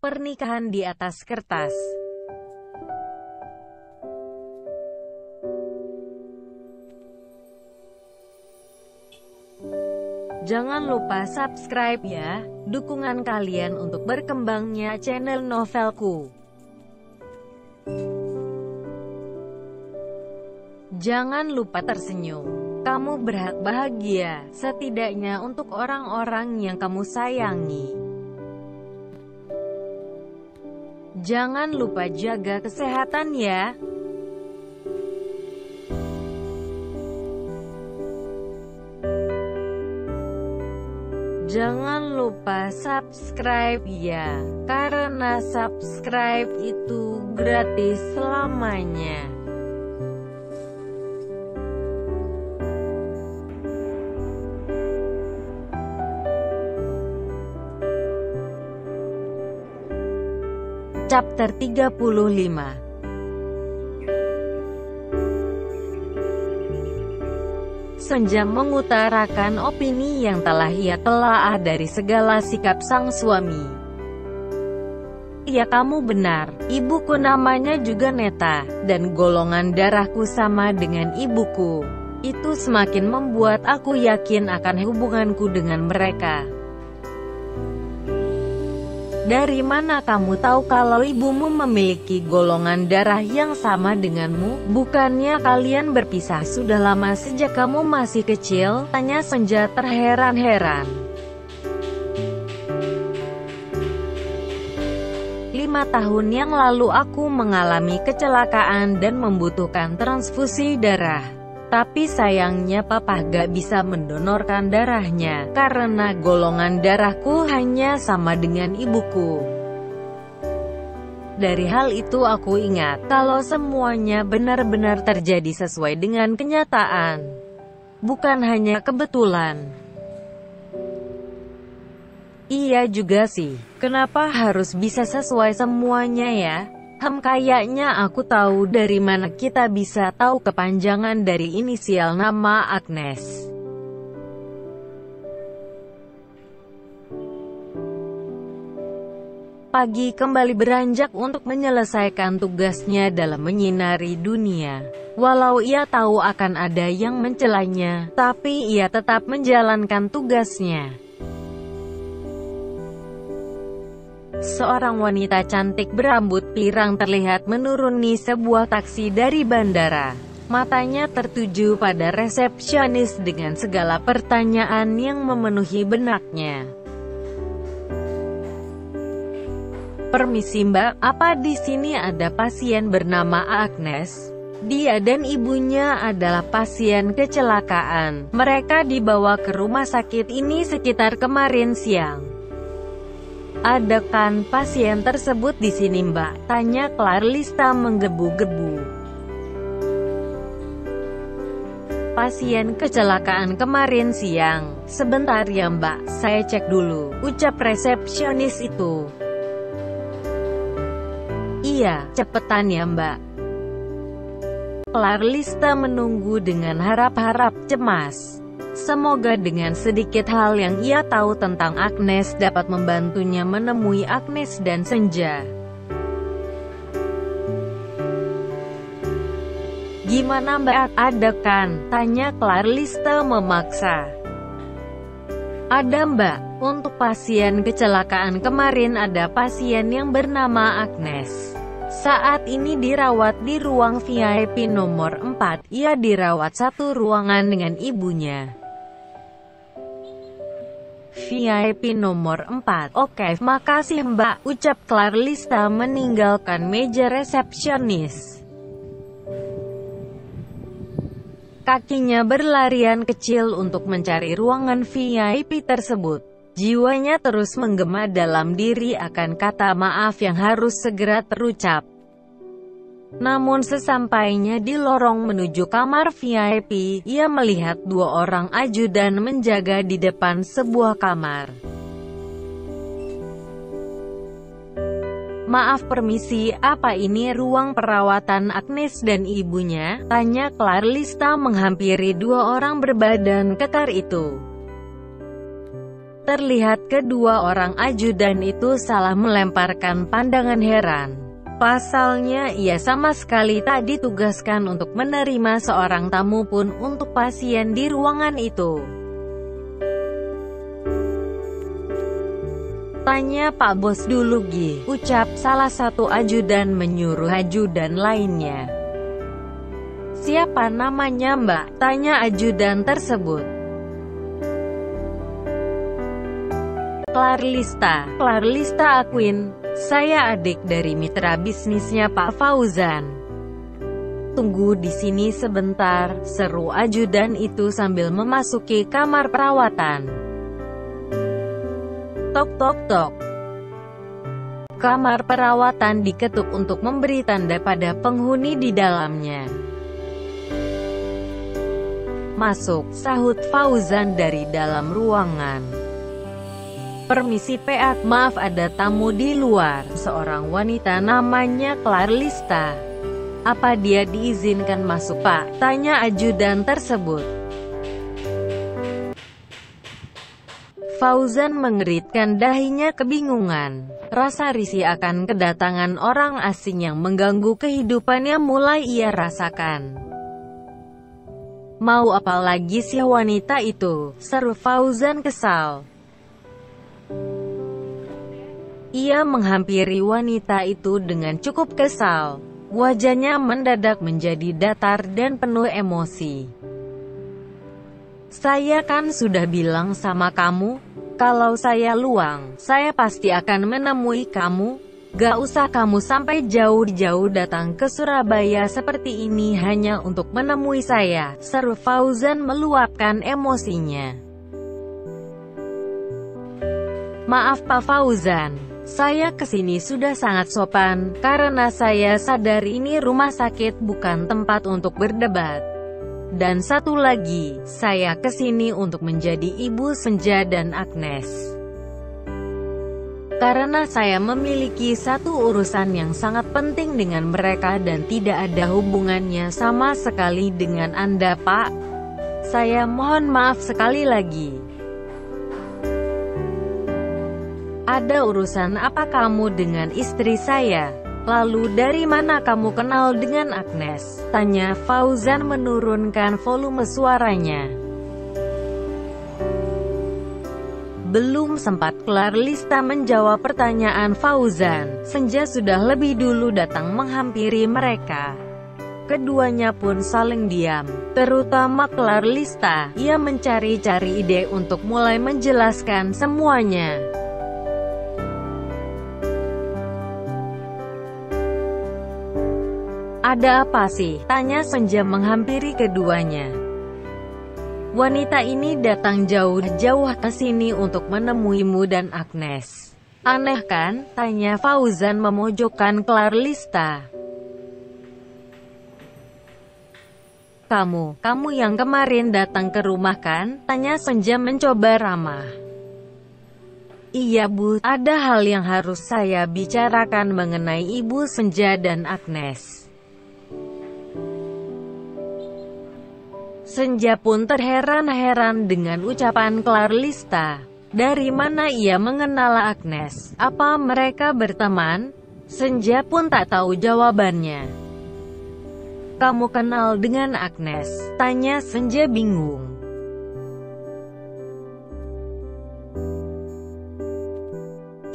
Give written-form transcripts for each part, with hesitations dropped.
Pernikahan di atas kertas. Jangan lupa subscribe ya, dukungan kalian untuk berkembangnya channel Novelku. Jangan lupa tersenyum. Kamu berhak bahagia, setidaknya untuk orang-orang yang kamu sayangi. Jangan lupa jaga kesehatan ya. Jangan lupa subscribe ya, karena subscribe itu gratis selamanya. Chapter 35. Senja mengutarakan opini yang telah ia telaah dari segala sikap sang suami. Ya, kamu benar, ibuku namanya juga Neta, dan golongan darahku sama dengan ibuku. Itu semakin membuat aku yakin akan hubunganku dengan mereka. Dari mana kamu tahu kalau ibumu memiliki golongan darah yang sama denganmu? Bukannya kalian berpisah sudah lama sejak kamu masih kecil? Tanya Senja terheran-heran. 5 tahun yang lalu aku mengalami kecelakaan dan membutuhkan transfusi darah. Tapi sayangnya papa gak bisa mendonorkan darahnya, karena golongan darahku hanya sama dengan ibuku. Dari hal itu aku ingat, kalau semuanya benar-benar terjadi sesuai dengan kenyataan. Bukan hanya kebetulan. Iya juga sih, kenapa harus bisa sesuai semuanya ya? Kayaknya aku tahu dari mana kita bisa tahu kepanjangan dari inisial nama Agnes. Pagi kembali beranjak untuk menyelesaikan tugasnya dalam menyinari dunia. Walau ia tahu akan ada yang mencelanya, tapi ia tetap menjalankan tugasnya. Seorang wanita cantik berambut pirang terlihat menuruni sebuah taksi dari bandara. Matanya tertuju pada resepsionis dengan segala pertanyaan yang memenuhi benaknya. Permisi mbak, apa di sini ada pasien bernama Agnes? Dia dan ibunya adalah pasien kecelakaan. Mereka dibawa ke rumah sakit ini sekitar kemarin siang. Ada kan pasien tersebut di sini mbak? Tanya Clarlista menggebu-gebu. Pasien kecelakaan kemarin siang. Sebentar ya mbak, saya cek dulu, ucap resepsionis itu. Iya, cepetan ya mbak. Clarlista menunggu dengan harap-harap cemas. Semoga dengan sedikit hal yang ia tahu tentang Agnes dapat membantunya menemui Agnes dan Senja. Gimana mbak, ada kan? Tanya Clarlista memaksa. Ada mbak, untuk pasien kecelakaan kemarin ada pasien yang bernama Agnes. Saat ini dirawat di ruang VIP nomor 4, ia dirawat satu ruangan dengan ibunya. VIP nomor 4. Oke, makasih mbak, ucap Clarlista meninggalkan meja resepsionis. Kakinya berlarian kecil untuk mencari ruangan VIP tersebut. Jiwanya terus menggema dalam diri akan kata maaf yang harus segera terucap. Namun sesampainya di lorong menuju kamar VIP, ia melihat 2 orang ajudan menjaga di depan sebuah kamar. Maaf permisi, apa ini ruang perawatan Agnes dan ibunya? Tanya Clarlista menghampiri 2 orang berbadan kekar itu. Terlihat kedua orang ajudan itu salah melemparkan pandangan heran. Pasalnya ia sama sekali tak ditugaskan untuk menerima seorang tamu pun untuk pasien di ruangan itu. "Tanya Pak Bos dulu Gi," ucap salah satu ajudan menyuruh ajudan lainnya. "Siapa namanya Mbak?" tanya ajudan tersebut. "Clarlista Aquin. Saya adik dari mitra bisnisnya Pak Fauzan." "Tunggu di sini sebentar," seru ajudan itu sambil memasuki kamar perawatan. Tok tok tok. Kamar perawatan diketuk untuk memberi tanda pada penghuni di dalamnya. "Masuk," sahut Fauzan dari dalam ruangan. "Permisi Pak, maaf ada tamu di luar." Seorang wanita namanya Clarlista. "Apa dia diizinkan masuk Pak?" tanya ajudan tersebut. Fauzan mengeritkan dahinya kebingungan. Rasa risih akan kedatangan orang asing yang mengganggu kehidupannya mulai ia rasakan. "Mau apa lagi sih wanita itu?" seru Fauzan kesal. Ia menghampiri wanita itu dengan cukup kesal. Wajahnya mendadak menjadi datar dan penuh emosi. "Saya kan sudah bilang sama kamu, kalau saya luang, saya pasti akan menemui kamu. Gak usah kamu sampai jauh-jauh datang ke Surabaya seperti ini hanya untuk menemui saya," seru Fauzan meluapkan emosinya. "Maaf Pak Fauzan, saya kesini sudah sangat sopan, karena saya sadar ini rumah sakit bukan tempat untuk berdebat. Dan satu lagi, saya kesini untuk menjadi ibu Senja dan Agnes. Karena saya memiliki satu urusan yang sangat penting dengan mereka dan tidak ada hubungannya sama sekali dengan Anda Pak. Saya mohon maaf sekali lagi." "Ada urusan apa kamu dengan istri saya? Lalu dari mana kamu kenal dengan Agnes?" tanya Fauzan menurunkan volume suaranya. Belum sempat Clarlista menjawab pertanyaan Fauzan, Senja sudah lebih dulu datang menghampiri mereka. Keduanya pun saling diam, terutama Clarlista. Ia mencari-cari ide untuk mulai menjelaskan semuanya. "Ada apa sih?" tanya Senja menghampiri keduanya. "Wanita ini datang jauh-jauh ke sini untuk menemuimu dan Agnes. Aneh kan?" tanya Fauzan memojokkan Clarlista. Kamu yang kemarin datang ke rumah kan?" tanya Senja mencoba ramah. "Iya Bu, ada hal yang harus saya bicarakan mengenai Ibu Senja dan Agnes." Senja pun terheran-heran dengan ucapan Clarlista. Dari mana ia mengenal Agnes? Apa mereka berteman? Senja pun tak tahu jawabannya. "Kamu kenal dengan Agnes?" tanya Senja bingung.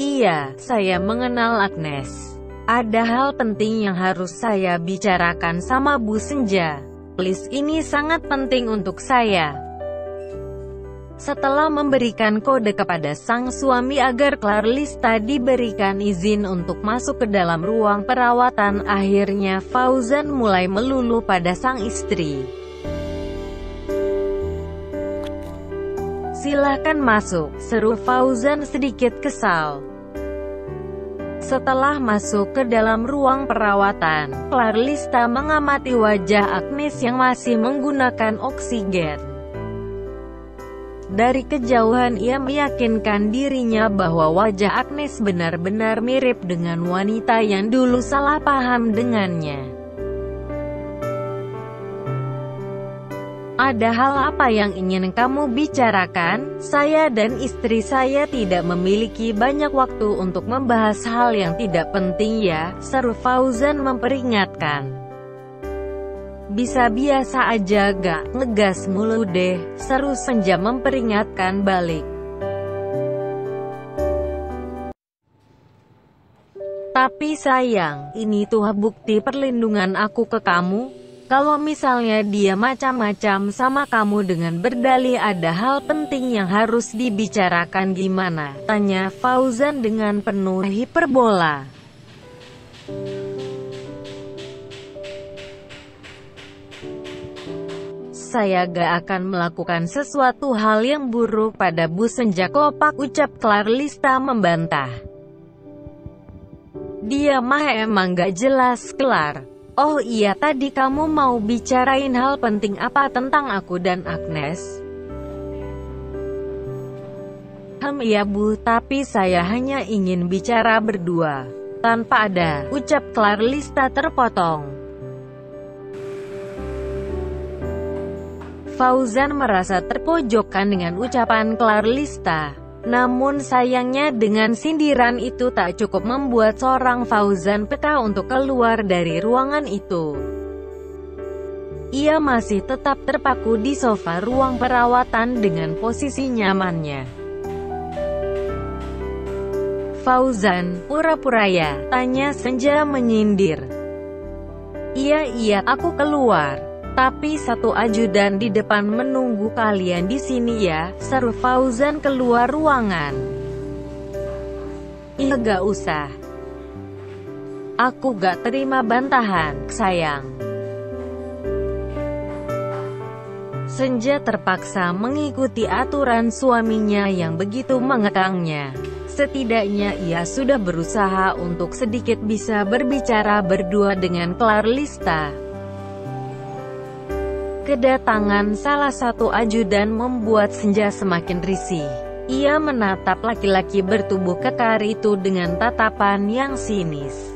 "Iya, saya mengenal Agnes. Ada hal penting yang harus saya bicarakan sama Bu Senja. Please, ini sangat penting untuk saya." Setelah memberikan kode kepada sang suami agar Clarlista diberikan izin untuk masuk ke dalam ruang perawatan, akhirnya Fauzan mulai melulu pada sang istri. "Silahkan masuk," seru Fauzan sedikit kesal. Setelah masuk ke dalam ruang perawatan, Clarlista mengamati wajah Agnes yang masih menggunakan oksigen. Dari kejauhan ia meyakinkan dirinya bahwa wajah Agnes benar-benar mirip dengan wanita yang dulu salah paham dengannya. Ada hal apa yang ingin kamu bicarakan? Saya dan istri saya tidak memiliki banyak waktu untuk membahas hal yang tidak penting ya, seru Fauzan memperingatkan. Bisa biasa aja gak, ngegas mulu deh, seru Senja memperingatkan balik. Tapi sayang, ini tuh bukti perlindungan aku ke kamu. Kalau misalnya dia macam-macam sama kamu dengan berdalih ada hal penting yang harus dibicarakan gimana? Tanya Fauzan dengan penuh hiperbola. Saya gak akan melakukan sesuatu hal yang buruk pada Bu Senja Kopak, ucap Clarlista membantah. Dia mah emang gak jelas, Klar. Oh iya, tadi kamu mau bicarain hal penting apa tentang aku dan Agnes? Iya Bu, tapi saya hanya ingin bicara berdua. Tanpa ada, ucap Clarlista terpotong. Fauzan merasa terpojokkan dengan ucapan Clarlista. Namun sayangnya dengan sindiran itu tak cukup membuat seorang Fauzan peka untuk keluar dari ruangan itu. Ia masih tetap terpaku di sofa ruang perawatan dengan posisi nyamannya. Fauzan, pura-pura ya? Tanya Senja menyindir. Iya, aku keluar. Tapi satu ajudan di depan menunggu kalian di sini ya, seru Fauzan keluar ruangan. Ih, gak usah. Aku gak terima bantahan, sayang. Senja terpaksa mengikuti aturan suaminya yang begitu mengekangnya. Setidaknya ia sudah berusaha untuk sedikit bisa berbicara berdua dengan Clarlista. Kedatangan salah satu ajudan membuat Senja semakin risih. Ia menatap laki-laki bertubuh kekar itu dengan tatapan yang sinis.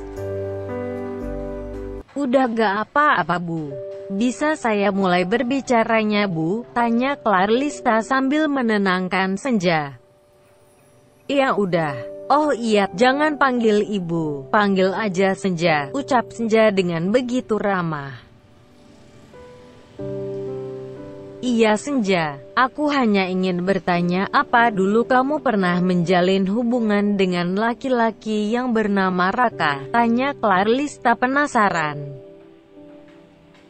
Udah gak apa-apa Bu. Bisa saya mulai berbicaranya Bu? Tanya Clarlista sambil menenangkan Senja. Iya udah. Oh iya, jangan panggil ibu, panggil aja Senja, ucap Senja dengan begitu ramah. Iya Senja, aku hanya ingin bertanya, apa dulu kamu pernah menjalin hubungan dengan laki-laki yang bernama Raka? Tanya Clarlista penasaran.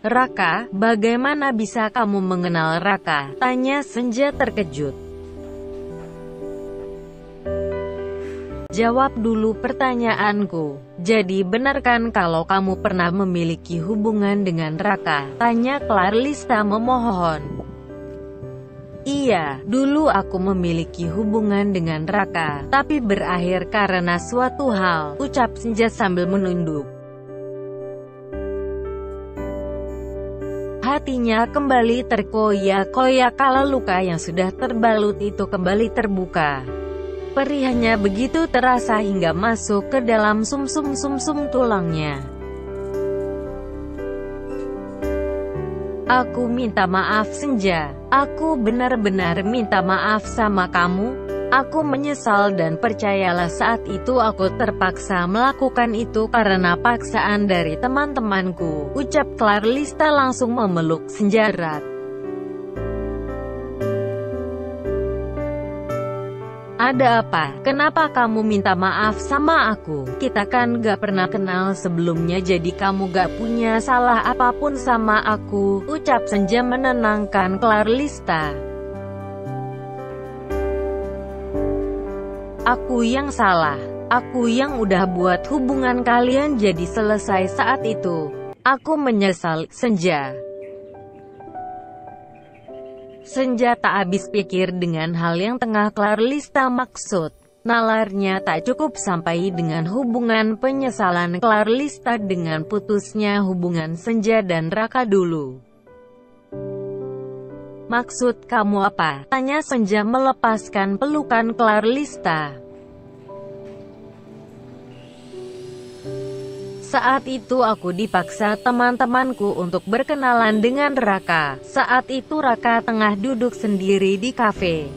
Raka? Bagaimana bisa kamu mengenal Raka? Tanya Senja terkejut. Jawab dulu pertanyaanku. Jadi benarkan kalau kamu pernah memiliki hubungan dengan Raka? Tanya Clarlista memohon. Iya, dulu aku memiliki hubungan dengan Raka, tapi berakhir karena suatu hal, ucap Senja sambil menunduk. Hatinya kembali terkoyak-koyak kala luka yang sudah terbalut itu kembali terbuka. Perihnya begitu terasa hingga masuk ke dalam sumsum tulangnya. Aku minta maaf Senja. Aku benar-benar minta maaf sama kamu. Aku menyesal dan percayalah saat itu aku terpaksa melakukan itu karena paksaan dari teman-temanku, ucap Clarlista langsung memeluk Senja erat. Ada apa? Kenapa kamu minta maaf sama aku? Kita kan gak pernah kenal sebelumnya jadi kamu gak punya salah apapun sama aku, ucap Senja menenangkan Clarlista. Aku yang salah. Aku yang udah buat hubungan kalian jadi selesai saat itu. Aku menyesal, Senja. Senja tak habis pikir dengan hal yang tengah Clarlista maksud. Nalarnya tak cukup sampai dengan hubungan penyesalan Clarlista dengan putusnya hubungan Senja dan Raka dulu. Maksud kamu apa? Tanya Senja melepaskan pelukan Clarlista. Saat itu aku dipaksa teman-temanku untuk berkenalan dengan Raka. Saat itu Raka tengah duduk sendiri di kafe.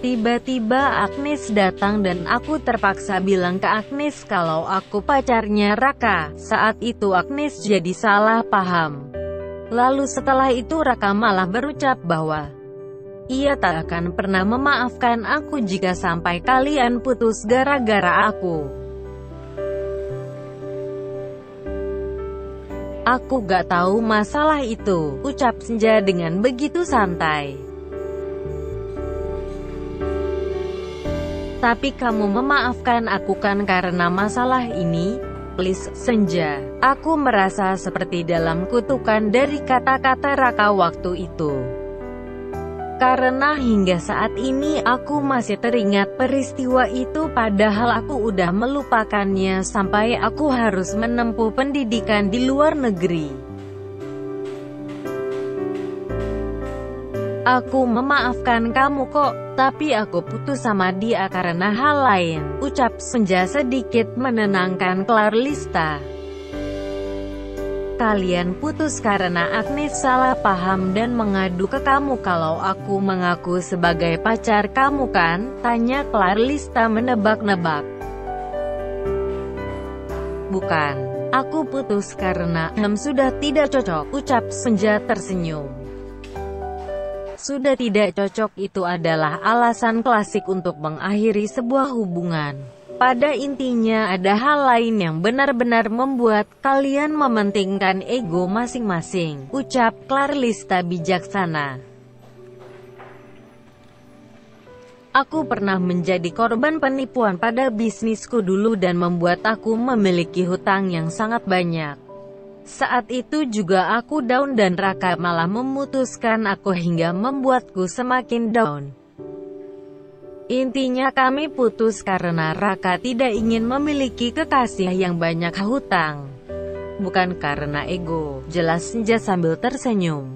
Tiba-tiba Agnes datang dan aku terpaksa bilang ke Agnes kalau aku pacarnya Raka. Saat itu Agnes jadi salah paham. Lalu setelah itu Raka malah berucap bahwa ia tak akan pernah memaafkan aku jika sampai kalian putus gara-gara aku. Aku gak tahu masalah itu, ucap Senja dengan begitu santai. Tapi kamu memaafkan aku kan karena masalah ini? Please, Senja. Aku merasa seperti dalam kutukan dari kata-kata Raka waktu itu. Karena hingga saat ini aku masih teringat peristiwa itu padahal aku udah melupakannya sampai aku harus menempuh pendidikan di luar negeri. Aku memaafkan kamu kok, tapi aku putus sama dia karena hal lain, ucap Senja sedikit menenangkan Clarlista. Kalian putus karena Agnes salah paham dan mengadu ke kamu kalau aku mengaku sebagai pacar kamu kan? Tanya Clarlista menebak-nebak. Bukan, aku putus karena sudah tidak cocok, ucap Senja tersenyum. Sudah tidak cocok itu adalah alasan klasik untuk mengakhiri sebuah hubungan. Pada intinya ada hal lain yang benar-benar membuat kalian mementingkan ego masing-masing, ucap Clarlista bijaksana. Aku pernah menjadi korban penipuan pada bisnisku dulu dan membuat aku memiliki hutang yang sangat banyak. Saat itu juga aku down dan Raka malah memutuskan aku hingga membuatku semakin down. Intinya kami putus karena Raka tidak ingin memiliki kekasih yang banyak hutang. Bukan karena ego, jelas Senja sambil tersenyum.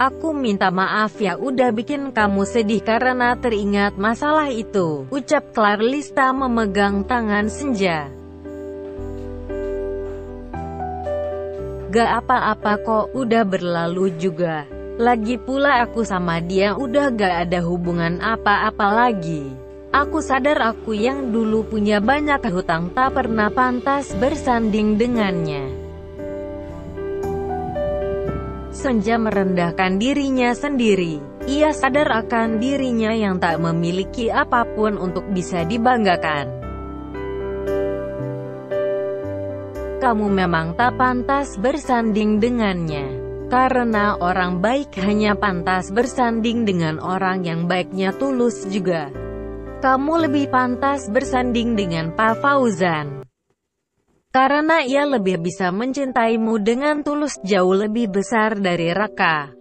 Aku minta maaf ya udah bikin kamu sedih karena teringat masalah itu, ucap Clarlista memegang tangan Senja. Gak apa-apa kok, udah berlalu juga. Lagi pula aku sama dia udah gak ada hubungan apa-apa lagi. Aku sadar aku yang dulu punya banyak hutang tak pernah pantas bersanding dengannya. Senja merendahkan dirinya sendiri. Ia sadar akan dirinya yang tak memiliki apapun untuk bisa dibanggakan. Kamu memang tak pantas bersanding dengannya. Karena orang baik hanya pantas bersanding dengan orang yang baiknya tulus juga. Kamu lebih pantas bersanding dengan Pak Fauzan. Karena ia lebih bisa mencintaimu dengan tulus jauh lebih besar dari Raka.